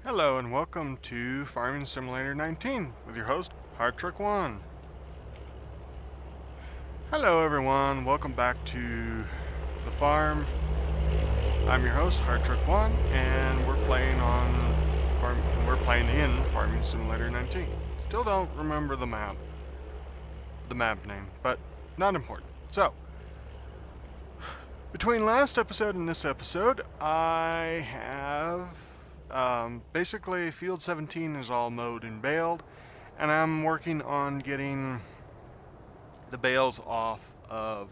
Hello and welcome to Farming Simulator 19 with your host, Hard Truck 1. Hello everyone, welcome back to the farm. I'm your host, Hard Truck 1, and we're playing in Farming Simulator 19. Still don't remember the map name, but not important. So, between last episode and this episode, I have basically Field 17 is all mowed and baled, and I'm working on getting the bales off of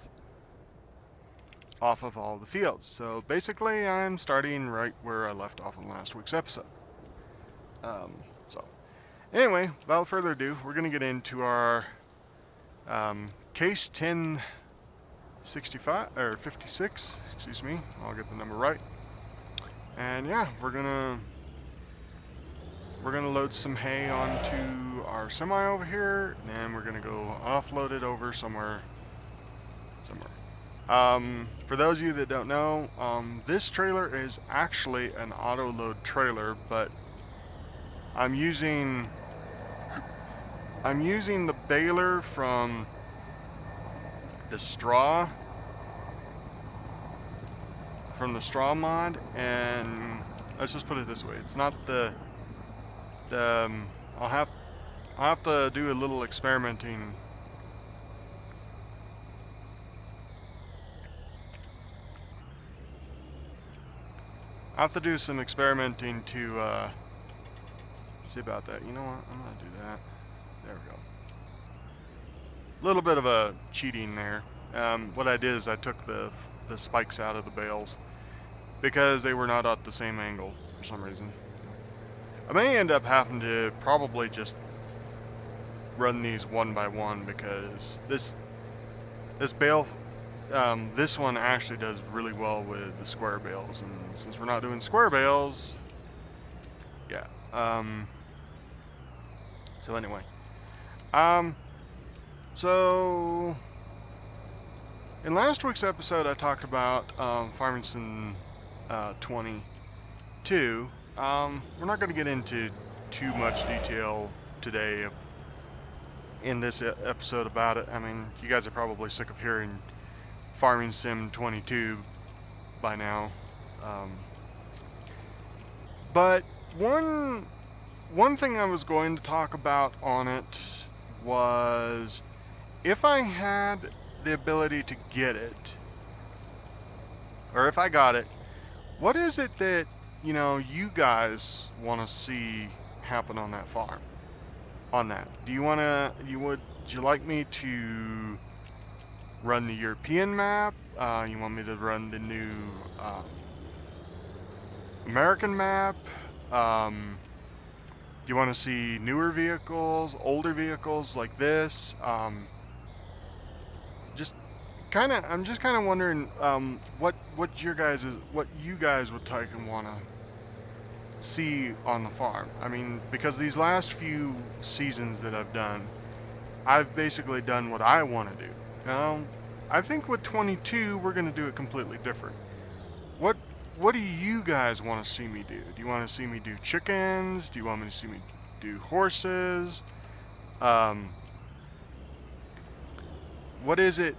all the fields. So basically, I'm starting right where I left off in last week's episode. So anyway, without further ado, we're gonna get into our case 1065 or 56. Excuse me, I'll get the number right. And yeah, we're gonna load some hay onto our semi over here, and we're gonna go offload it over somewhere. For those of you that don't know, this trailer is actually an auto load trailer, but I'm using the baler from the straw mod, and let's just put it this way: it's not the I'll have to do a little experimenting. I have to do some experimenting to see about that. You know what? I'm gonna do that. There we go. A little bit of a cheating there. What I did is I took the spikes out of the bales because they were not at the same angle for some reason. I may end up having to probably just run these one by one because this bale, this one actually does really well with the square bales, and since we're not doing square bales, yeah. So anyway, so in last week's episode, I talked about Farming Sim 22. We're not going to get into too much detail today in this episode about it. I mean, you guys are probably sick of hearing Farming Sim 22 by now. But one thing I was going to talk about on it was if I had the ability to get it, or if I got it, what is it that, you guys want to see happen on that farm? On that, would you like me to run the European map? You want me to run the new American map? Do you want to see newer vehicles, older vehicles like this? Just I'm just kind of wondering what you guys would take and want to see on the farm. I mean, because these last few seasons that I've done, I've basically done what I want to do. I think with 22 we're going to do it completely different. What do you guys want to see me do? Do you want to see me do chickens? Do you want me to see me do horses? What is it?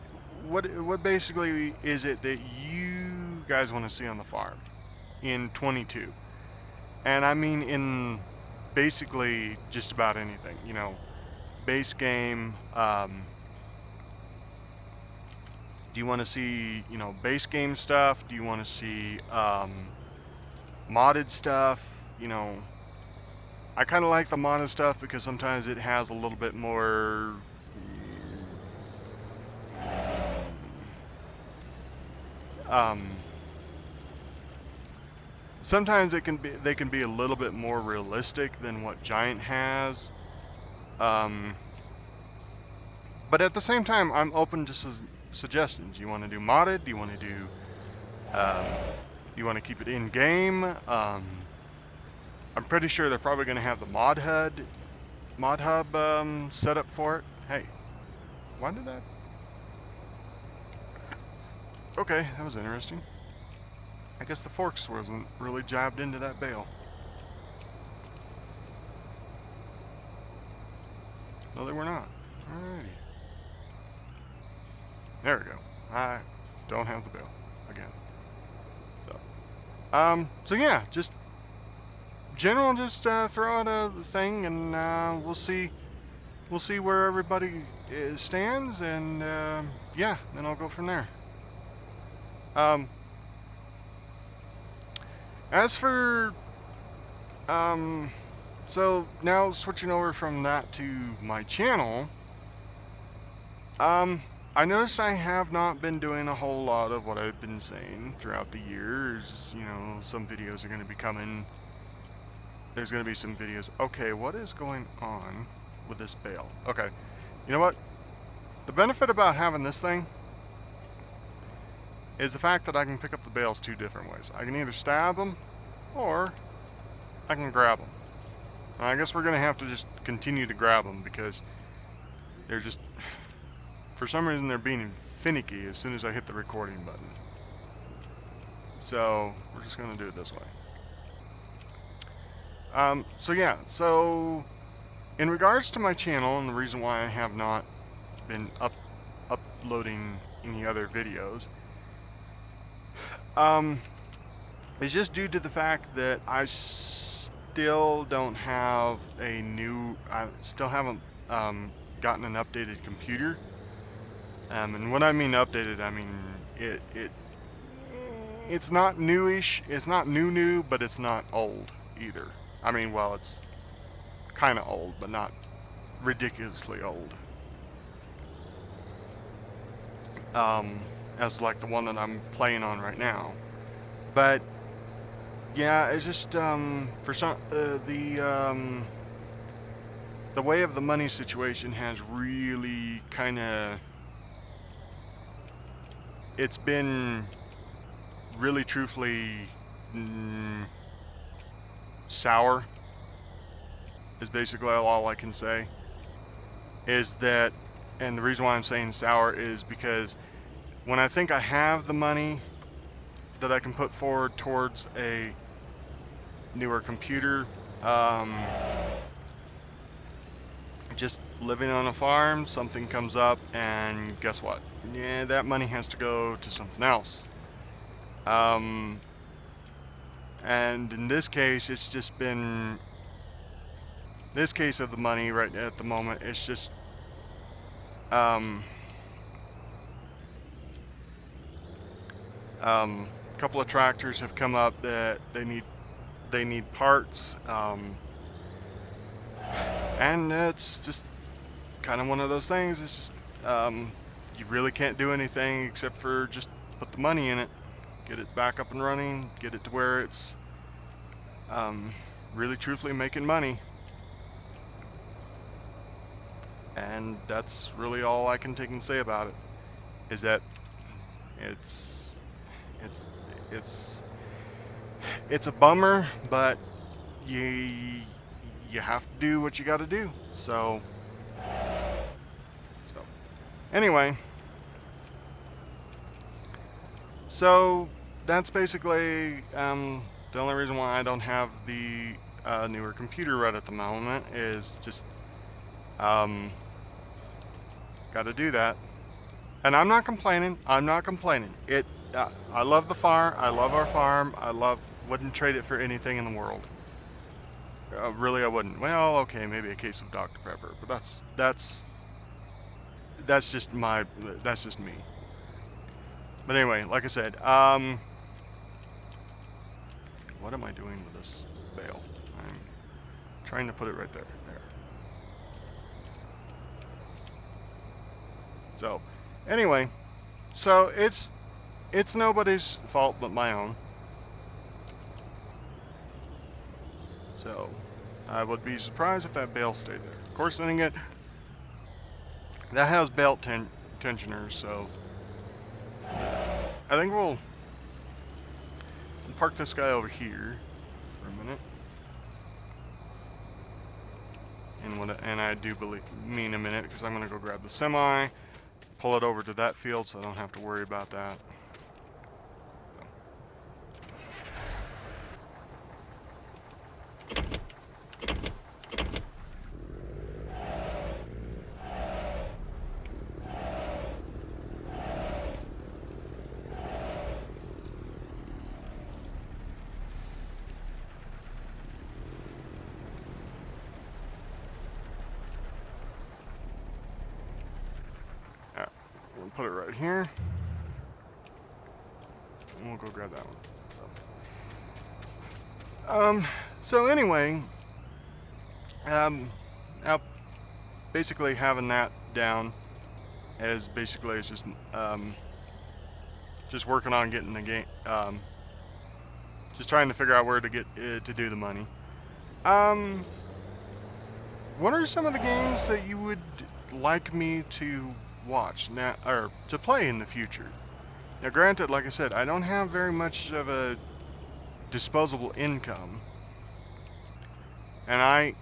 What basically is it that you guys want to see on the farm in 22? And I mean in basically just about anything. Base game. Do you want to see, base game stuff? Do you want to see modded stuff? I kind of like the modded stuff because sometimes it has a little bit more sometimes they can be a little bit more realistic than what Giant has. But at the same time, I'm open to suggestions. You want to do modded? Do you want to do you want to keep it in game? I'm pretty sure they're probably going to have the mod hub set up for it. Hey, why did that? Okay, that was interesting. I guess the forks wasn't really jabbed into that bale. No, they were not. Alrighty. There we go. I don't have the bill again. So yeah, just general, just throw out a thing, and we'll see where everybody stands, and yeah, then I'll go from there. As for so now switching over from that to my channel, I noticed I have not been doing a whole lot of what I've been saying throughout the years. You know, some videos are going to be coming. There's going to be some videos. Okay, what is going on with this bale? Okay, you know what? The benefit about having this thing is the fact that I can pick up the bales two different ways. I can either stab them, or I can grab them. I guess we're going to have to just continue to grab them because they're just, for some reason, they're being finicky as soon as I hit the recording button. So we're just going to do it this way. So yeah, so in regards to my channel, and the reason why I have not been uploading any other videos, is just due to the fact that I still don't have I still haven't gotten an updated computer. And when I mean updated, I mean it's not newish, it's not new, but it's not old either. I mean, well, it's kind of old, but not ridiculously old. As like the one that I'm playing on right now. But yeah, it's just for some the way of the money situation has really kind of, it's been really truthfully sour is basically all I can say. Is that, and the reason why I'm saying sour is because when I think I have the money that I can put forward towards a newer computer, just living on a farm, something comes up, and guess what? Yeah, that money has to go to something else. And in this case, it's just been, this case of the money right at the moment, it's just, couple of tractors have come up that they need parts, and it's just kind of one of those things. It's just, you really can't do anything except for just put the money in it, get it back up and running, get it to where it's really truthfully making money. And that's really all I can take and say about it, is that it's a bummer, but you have to do what you got to do. So anyway, so that's basically the only reason why I don't have the newer computer right at the moment, is just got to do that. And I'm not complaining. I'm not complaining. I love the farm. I love our farm. Wouldn't trade it for anything in the world. Really, I wouldn't. Well, okay, maybe a case of Dr. Pepper, but that's just me. But anyway, like I said, what am I doing with this bale? I'm trying to put it right there. There. So, anyway, so it's nobody's fault but my own. So, I would be surprised if that bale stayed there. Of course, then again, that has belt tensioners, so I think we'll park this guy over here for a minute. And I do mean a minute, because I'm going to go grab the semi, pull it over to that field so I don't have to worry about that. We'll put it right here. And we'll go grab that one. So anyway, now basically having that down as basically it's just working on getting the game, just trying to figure out where to get to do the money. What are some of the games that you would like me to watch now, or to play in the future? Now, granted, like I said, I don't have very much of a disposable income, and I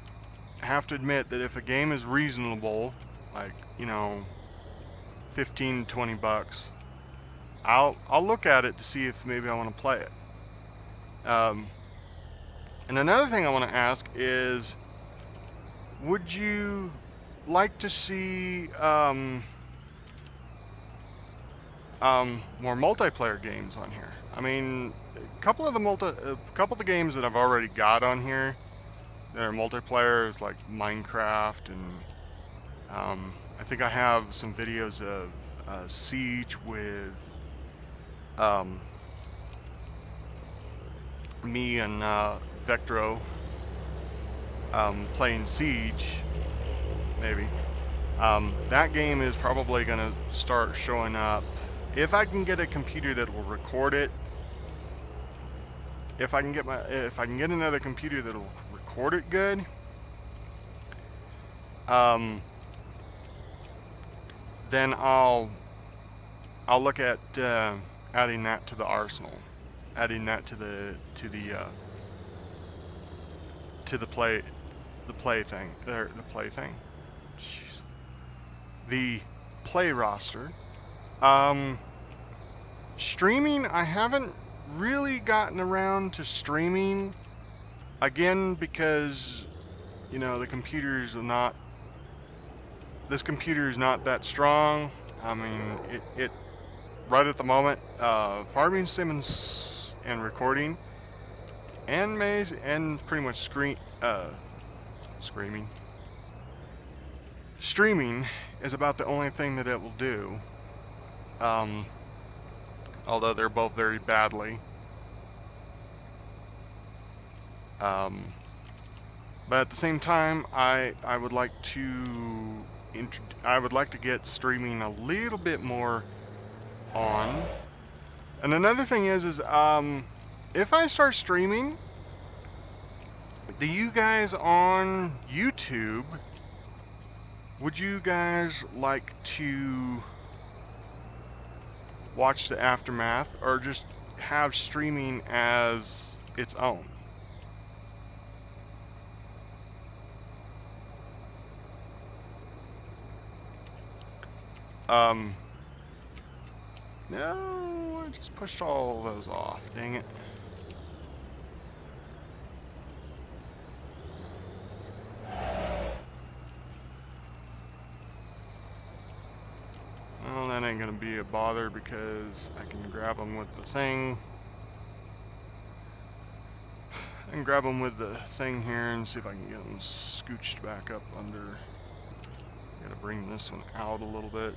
have to admit that if a game is reasonable, like, you know, 15, 20 bucks, I'll look at it to see if maybe I want to play it. And another thing I want to ask is, would you like to see more multiplayer games on here? I mean, a couple of the games that I've already got on here that are multiplayer is like Minecraft, and I think I have some videos of Siege with me and Vectro playing Siege, maybe. That game is probably gonna start showing up if I can get a computer that will record it. If I can get another computer that'll record it good, then I'll look at adding that to the arsenal, adding that to the play thing, Jeez. The play roster. Streaming, I haven't really gotten around to streaming again because, you know, this computer is not that strong. I mean, it right at the moment, farming sims and recording and maze and pretty much streaming is about the only thing that it will do. Although they're both very badly. But at the same time, I would like to get streaming a little bit more on. And another thing is if I start streaming, do you guys on YouTube, would you guys like to watch the aftermath, or just have streaming as its own? No, I just pushed all those off, dang it. Well, that ain't gonna be a bother because I can grab them with the thing. I can grab them with the thing here and see if I can get them scooched back up under. Gotta bring this one out a little bit.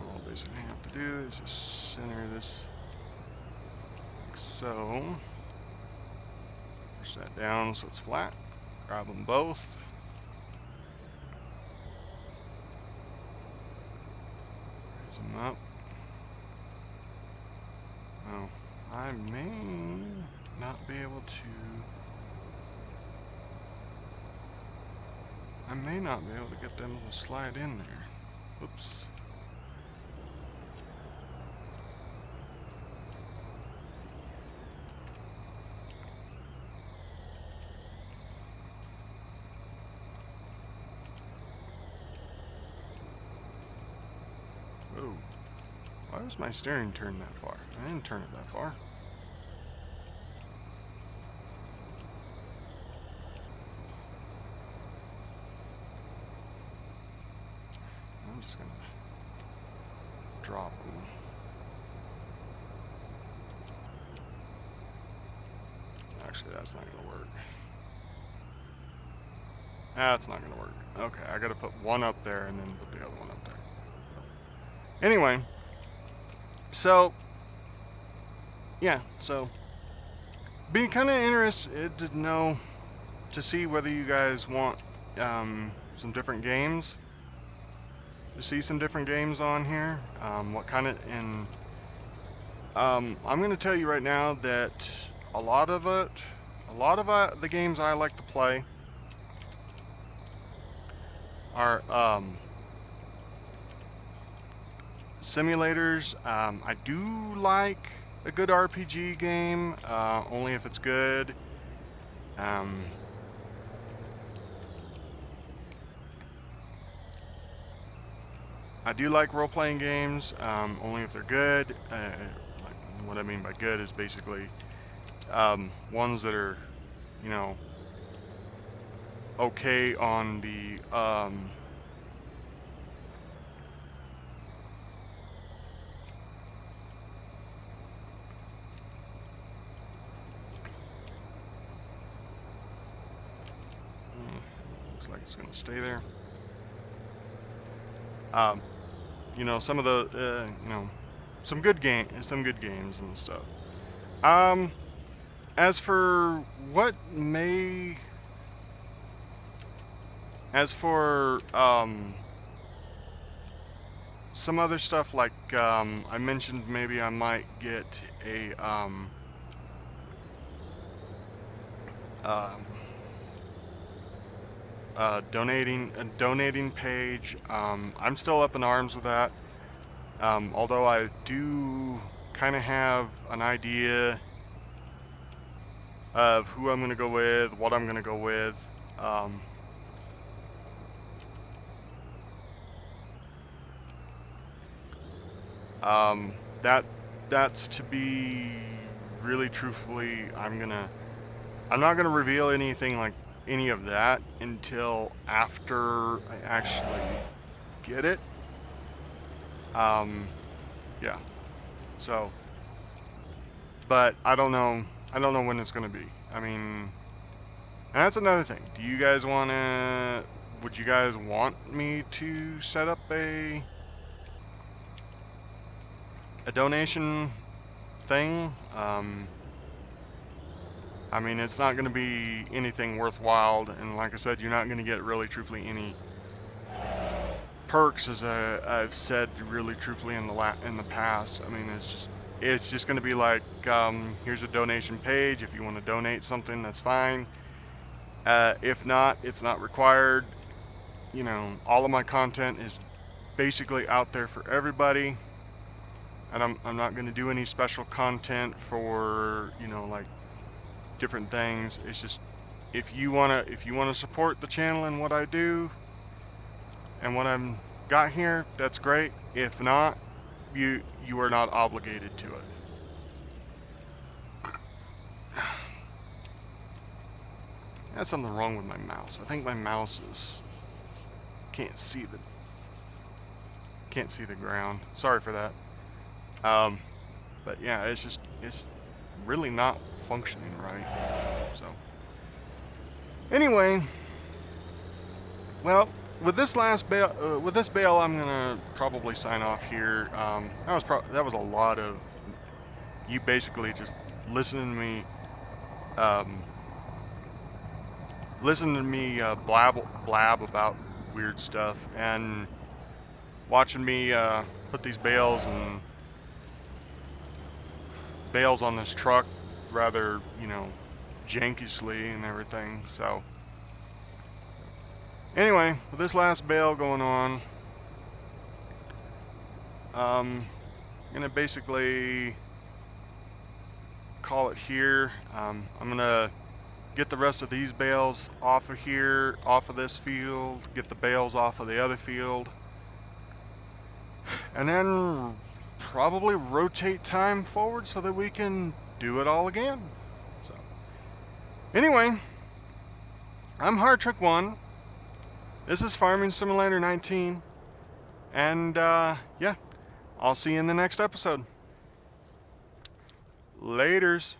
All I basically have to do is just center this like so. Push that down so it's flat. Grab them both. Raise them up. Oh, I may not be able to. I may not be able to get them to slide in there. Oops. Whoa. Why was my steering turned that far? I didn't turn it that far. I'm just gonna drop them. actually, that's not gonna work. That's not gonna work. Okay, I gotta put one up there and then put the other one up there. Anyway, so yeah, so be kind of interested to know, to see whether you guys want some different games, to see some different games on here. What kind of, and I'm gonna tell you right now that a lot of the games I like to play are simulators. I do like a good RPG game, only if it's good. I do like role-playing games, only if they're good. Like, what I mean by good is basically ones that are, you know, okay on the looks like it's gonna stay there. You know, some of the you know, some good games and stuff. As for what may, as for some other stuff, like I mentioned, maybe I might get a donating page. I'm still up in arms with that. Although I do kind of have an idea of who I'm going to go with, what I'm going to go with. That's to be really truthfully, I'm not gonna reveal anything like any of that until after I actually get it. Yeah. So, but I don't know when it's gonna be. I mean, and that's another thing. Do you guys would you guys want me to set up a donation thing? I mean, it's not going to be anything worthwhile, and like I said, you're not going to get really truthfully any perks, as I've said really truthfully in the past. I mean, it's just going to be like, here's a donation page. If you want to donate something, that's fine. If not, it's not required. You know, all of my content is basically out there for everybody, and I'm not going to do any special content for, you know, like different things. It's just, if you wanna support the channel and what I do and what I'm got here, that's great. If not, you are not obligated to it. That's something wrong with my mouse. I think my mouse can't see the ground. Sorry for that. But yeah, it's really not functioning right. So anyway, well, with this bail, I'm gonna probably sign off here. That was a lot of you basically just listening to me blab about weird stuff, and watching me put these bales on this truck rather, you know, jankishly and everything. So anyway, with this last bale going on, I'm gonna basically call it here. I'm gonna get the rest of these bales off of here, off of this field, get the bales off of the other field, and then probably rotate time forward so that we can do it all again. So anyway, I'm Hard Trick 1. This is Farming Simulator 19. And yeah, I'll see you in the next episode. Laters.